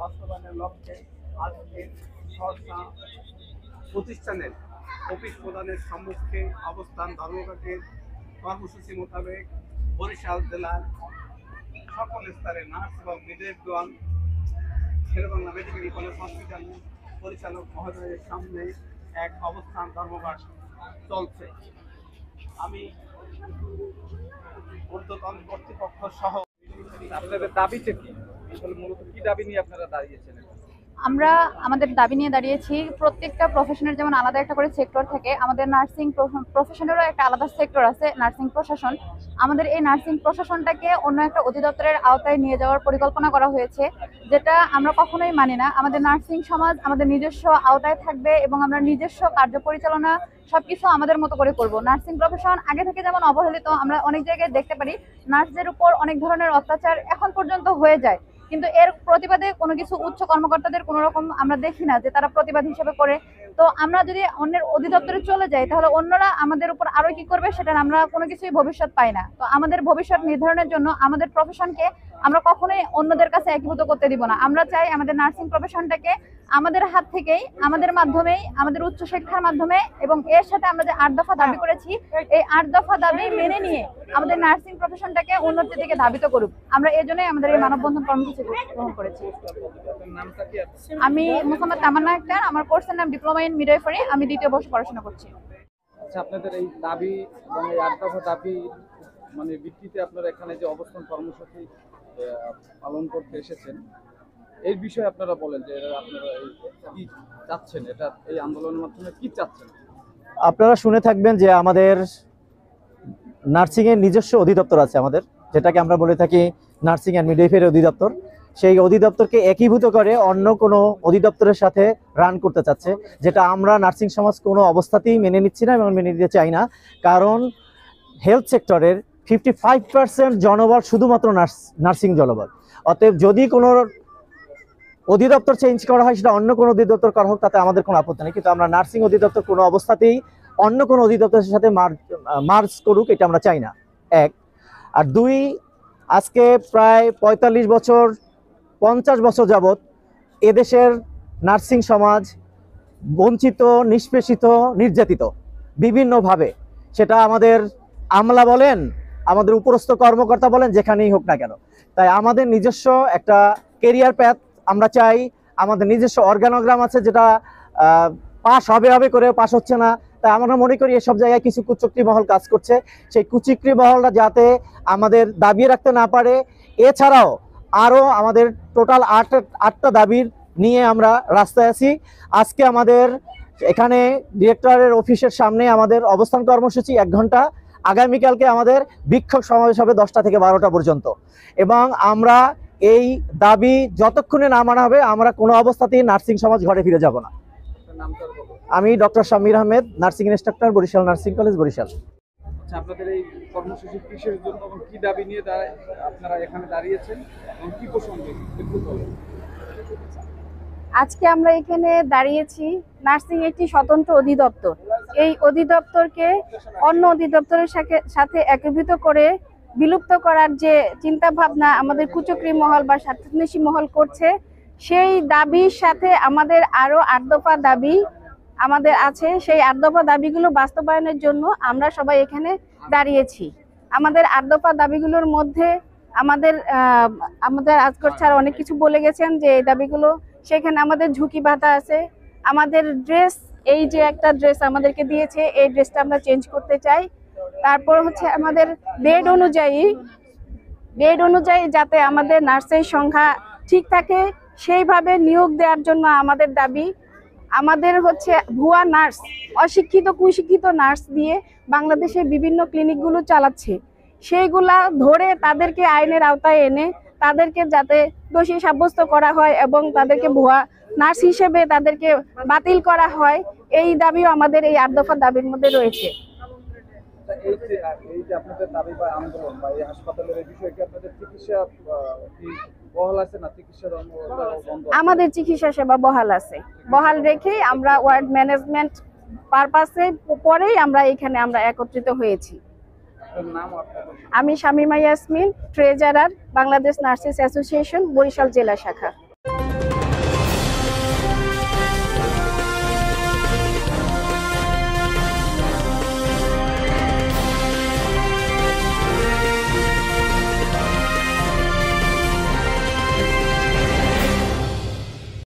বাস্তবায়নের লক্ষ্যে আজকে সংস্থা প্রতিষ্ঠানের অফিস প্রদানের সম্মুখে অবস্থান ধর্মঘটের কর্মসূচি মোতাবেক বরিশাল জেলার সকল স্তরে নার্স এবং মিডওয়াইফগণ শেরেবাংলা মেডিকেল কলেজ হসপিটাল পরিচালক মহোদয়ের সামনে এক অবস্থান ধর্মঘট চলছে। আমি ঊর্ধ্বতন কর্তৃপক্ষ সহ আপনাদের দাবিটা কি? আসলে মূলত কি দাবি নিয়ে আপনারা দাঁড়িয়েছেন? আমরা আমাদের দাবি নিয়ে দাঁড়িয়েছি। প্রত্যেকটা প্রফেশনের যেমন আলাদা একটা করে সেক্টর থাকে, আমাদের নার্সিং প্রফেশনেরও একটা আলাদা সেক্টর আছে, নার্সিং প্রশাসন। আমাদের এই নার্সিং প্রশাসনটাকে অন্য একটা অধিদপ্তরের আওতায় নিয়ে যাওয়ার পরিকল্পনা করা হয়েছে, যেটা আমরা কখনোই মানি না। আমাদের নার্সিং সমাজ আমাদের নিজস্ব আওতায় থাকবে এবং আমরা নিজস্ব কার্য পরিচালনা সবকিছু আমাদের মতো করে করব। নার্সিং প্রফেশন আগে থেকে যেমন অবহেলিত, আমরা অনেক জায়গায় দেখতে পারি নার্সদের উপর অনেক ধরনের অত্যাচার এখন পর্যন্ত হয়ে যায়, কিন্তু এর প্রতিবাদে কোনো কিছু উচ্চ কর্মকর্তাদের কোনো রকম আমরা দেখি না যে তারা প্রতিবাদ হিসেবে করে। তো আমরা যদি অন্যের অধিদপ্তরে চলে যাই তাহলে অন্যরা আমাদের উপর আরো কি করবে সেটা আমরা কোনো কিছুই ভবিষ্যৎ পাই না। তো আমাদের ভবিষ্যৎ নির্ধারণের জন্য আমাদের প্রফেশনকে আমরা কখনোই অন্যদের কাছে একীভূত করতে দিব না। আমরা চাই আমাদের নার্সিং প্রফেশনটাকে আমাদের হাত থেকেই, আমাদের মাধ্যমেই, আমাদের উচ্চ শিক্ষার মাধ্যমে এবং এর সাথে আমরা যে 8 দফা দাবি করেছি, এই 8 দফা দাবি মেনে নিয়ে আমাদের নার্সিং প্রফেশনটাকে উন্নতির দিকে ধাবিত করুক। আমরা এই জন্যই আমাদের এই মানববন্ধন কর্মসূচি গ্রহণ করেছি। আমি মোহাম্মদ তামান্না আক্তার, আমার কোর্সের নাম ডিপ্লোমা ইন মিডওয়াইফারি। আমি 2য় বর্ষে পড়াশোনা করছি। আচ্ছা, আপনাদের এই দাবি এবং এই 8 দফা দাবি মানে ভিত্তিতে আপনারা এখানে যে অবস্থান কর্মসূচি পালন করতে এসেছেন, এই বিষয়ে আপনারা বলেন যে আপনারা কি চাচ্ছেন, এটা এই আন্দোলনের মাধ্যমে কি চাচ্ছেন? আপনারা শুনে থাকবেন যে আমাদের নার্সিং এর নিজস্ব অধিদপ্তর আছে আমাদের, যেটাকে আমরা বলে থাকি নার্সিং অ্যান্ড মিডওয়াইফারি অধিদপ্তর। সেই অধিদপ্তরকে একীভূত করে অন্য কোনো অধিদপ্তরের সাথে রান করতে চাচ্ছে, যেটা আমরা নার্সিং সমাজ কোনো অবস্থাতেই মেনে নিচ্ছি না এবং মেনে নিতে চাই না। কারণ হেলথ সেক্টরের 55% জনবল শুধুমাত্র নার্সিং জনবল। অতএব যদি কোনো অধিদপ্তর চেঞ্জ করা হয়, সেটা অন্য কোনো অধিদপ্তর করা হোক, তাতে আমাদের কোনো আপত্তি নেই, কিন্তু আমরা নার্সিং অধিদপ্তর কোনো অবস্থাতেই অন্য কোনো অধিদপ্তরের সাথে মার্জ করুক, এটা আমরা চাই না। 1 আর 2, আজকে প্রায় 45 বছর 50 বছর যাবৎ এদেশের নার্সিং সমাজ বঞ্চিত, নিষ্পেষিত, নির্যাতিত বিভিন্নভাবে। সেটা আমাদের আমলা বলেন, আমাদের উপরস্থ কর্মকর্তা বলেন, যেখানেই হোক না কেন। তাই আমাদের নিজস্ব একটা কেরিয়ার প্যাথ আমরা চাই। আমাদের নিজস্ব অর্গানোগ্রাম আছে, যেটা পাস হবে করে পাস হচ্ছে না। তাই আমরা মনে করি এসব জায়গায় কিছু কুচক্রী মহল কাজ করছে। সেই কুচক্রী মহলরা যাতে আমাদের দাবি রাখতে না পারে। এছাড়াও আরও আমাদের টোটাল 8টা দাবির নিয়ে আমরা রাস্তায় আছি। আজকে আমাদের এখানে ডিরেক্টরের অফিসের সামনে আমাদের অবস্থান কর্মসূচি 1 ঘন্টা। আগামীকালকে আমাদের বিক্ষোভ সমাবেশ হবে 10টা থেকে 12টা পর্যন্ত। এবং আমরা এই দাবি যতক্ষণে না মানা হবে, আমরা কোনো অবস্থাতেই নার্সিং সমাজ ঘরে ফিরে যাব না। আমি doctor Shamir Ahmed, nursing instructor, Barishal nursing college, Barishal. আচ্ছা, আপনাদের এই কর্মসূচি কিসের জন্য এবং কি দাবি নিয়ে আপনারা এখানে দাঁড়িয়েছেন এবং কি প্রসঙ্গে একটু বলুন। আজকে আমরা এখানে দাঁড়িয়েছি, নার্সিং একটি স্বতন্ত্র অধিদপ্তর। এই অধিদপ্তরকে অন্য অধিদপ্তরের সাথে একীভূত করে বিলুপ্ত করার যে চিন্তা ভাবনা আমাদের কুচক্রী মহল বা স্বার্থান্বেষী মহল করছে, সেই দাবির সাথে আমাদের আরো 8 দফা দাবি আমাদের আছে। সেই 8 দফা দাবিগুলো বাস্তবায়নের জন্য আমরা সবাই এখানে দাঁড়িয়েছি। আমাদের 8 দফা দাবিগুলোর মধ্যে আমাদের আজকের স্যার অনেক কিছু বলে গেছেন যে এই দাবিগুলো, সেখানে আমাদের ঝুঁকি ভাতা আছে, আমাদের ড্রেস, এই যে একটা ড্রেস আমাদেরকে দিয়েছে, এই ড্রেসটা আমরা চেঞ্জ করতে চাই। তারপর হচ্ছে আমাদের বেড অনুযায়ী যাতে আমাদের নার্সের সংখ্যা ঠিক থাকে, সেইভাবে নিয়োগ দেওয়ার জন্য আমাদের দাবি। আমাদের হচ্ছে ভুয়া নার্স, অশিক্ষিত কুশিক্ষিত নার্স দিয়ে বাংলাদেশের বিভিন্ন ক্লিনিকগুলো চালাচ্ছে, সেইগুলা ধরে তাদেরকে আইনের আওতায় এনে তাদেরকে যাতে দোষী সাব্যস্ত করা হয় এবং তাদেরকে ভুয়া নার্স হিসেবে তাদেরকে বাতিল করা হয়, এই দাবিও আমাদের এই 8 দফা দাবির মধ্যে রয়েছে। এই যে আপনাদের দাবি বা আন্দোলন বা এই হাসপাতালের এই বিষয়ে কি আপনাদের চিকিৎসা কি বহাল আছে না? চিকিৎসা বন্ধ? আমাদের চিকিৎসা সেবা বহাল আছে, বহাল রেখেই আমরা ওয়ার্ড ম্যানেজমেন্ট পারপাসে পরেই আমরা এখানে আমরা একত্রিত হয়েছি। আমি Shamima Yasmin, treasurer, Bangladesh nurses association, Barishal জেলা শাখা।